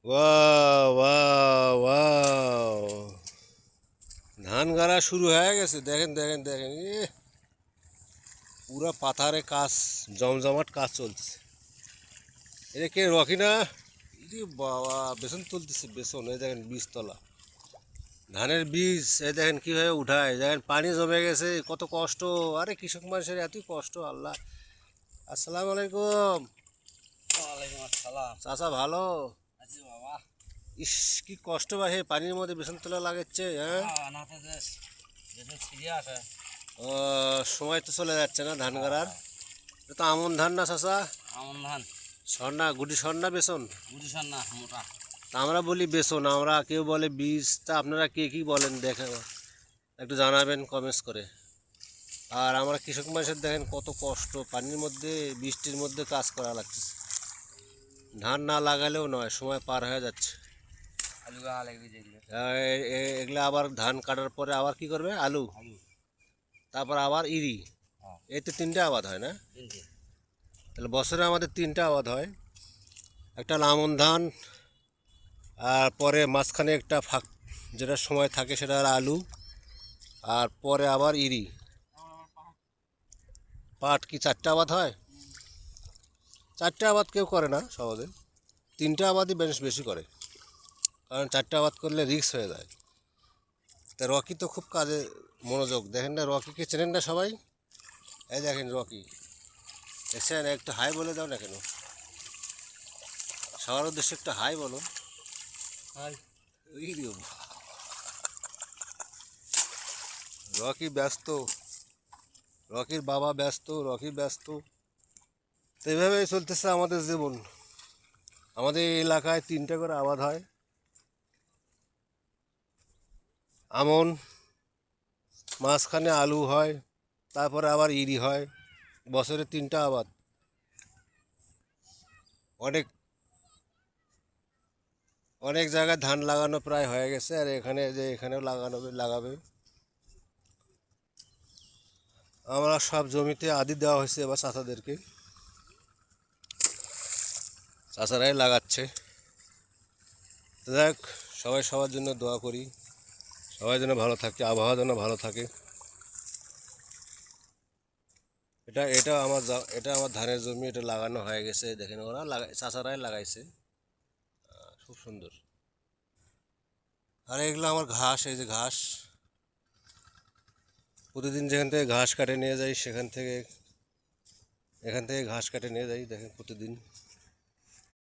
Wow wow wow, ধান গাড়া শুরু হয়ে গেছে। দেখেন দেখেন দেখেন, পুরা পাথারে কাজ, জমজমাট কাজ চলছে। এটা কে, রকি না? বাবা, বেসন তুলতেছে, বেসন। এই দেখেন বীজতলা, ধানের বীজ। এই দেখেন কিভাবে উঠায়, দেখেন পানি জমে গেছে, কত কষ্ট। আরে কৃষক মানুষের এতই কষ্ট, আল্লাহ। আসসালামু আলাইকুম। ওয়ালাইকুম আসসালাম। চাচা ভালো? আছি বাবা। ইস, কি কষ্ট ভাই, পানির মধ্যে বেসন তোলা লাগছে। হ্যাঁ, নাতে যে যেসব ছিঁড়ে আসে। ও, সময় তো চলে যাচ্ছে না ধান গাড়ার। এটা তো আমন ধান না চাচা? আমন ধান। স্বর্ণা, গুটি স্বর্ণা বেসন। বুঝিস না মোটা। তা আমরা বলি বেসন, আমরা কেউ বলে বীজ। তা আপনারা কে কি বলেন দেখে একটু জানাবেন কমেন্টস করে। আর আমরা কৃষক মানুষের দেখেন কত কষ্ট, পানির মধ্যে বৃষ্টির মধ্যে কাজ করা লাগছে। ধান না লাগালেও নয়, সময় পার হয়ে যাচ্ছে। আলু গাছ লাগবে যেগুলো। এগুলা আবার ধান কাটার পরে আবার কি করবে? আলু, আলু। তারপর আবার ইরি। হ্যাঁ। এই তো তিনটে আবাদ হয় না? তিনটে। তাহলে বছরে আমাদের তিনটে আবাদ হয়। একটা হলো আমন ধান, আর পরে মাঝখানে একটা ফাঁক যেটা সময় থাকে সেটা হলো আলু, আর পরে আবার ইরি। পাট কি চারটে আবাদ হয়? চারটে আবাদ কেউ করে না সহজে, তিনটে আবাদই বেশ বেশি করে। কারণ চারটে আবাদ করলে রিস্ক হয়ে যায়। তা রকি তো খুব কাজে মনোযোগ, দেখেন না? রকিকে চেনেন না সবাই? এই দেখেন রকি, এসেন, একটু হাই বলে দাও না কেন? সবার উদ্দেশ্যে একটু হাই বলো। হাই। ওই রে বাবা, রকি ব্যস্ত, রকির বাবা ব্যস্ত, রকি ব্যস্ত। তো এইভাবেই চলতেছে আমাদের জীবন। আমাদের এলাকায় তিনটে করে আবাদ হয়। আমন, মাঝখানে আলু হয়, তারপরে আবার ইরি হয়। বছরে তিনটা আবাদ। অনেক অনেক জায়গায় ধান লাগানো প্রায় হয়ে গেছে, আর এখানে যে এখানেও লাগাবে। আমরা সব জমিতে আদি দেওয়া হয়েছে এবার চাষাদেরকে, চাষারাই লাগাচ্ছে। তো দেখ, সবাই সবার জন্য দোয়া করি, সবাই যেন ভালো থাকে, আবহাওয়া যেন ভালো থাকে। এটা আমার ধানের জমি, এটা লাগানো হয়ে গেছে। দেখেন ওরা চাষারাই লাগাইছে, খুব সুন্দর। আর এগুলো আমার ঘাস, এই যে ঘাস, প্রতিদিন যেখান থেকে ঘাস কাটে নিয়ে যাই, এখান থেকে ঘাস কাটে নিয়ে যাই, দেখেন প্রতিদিন।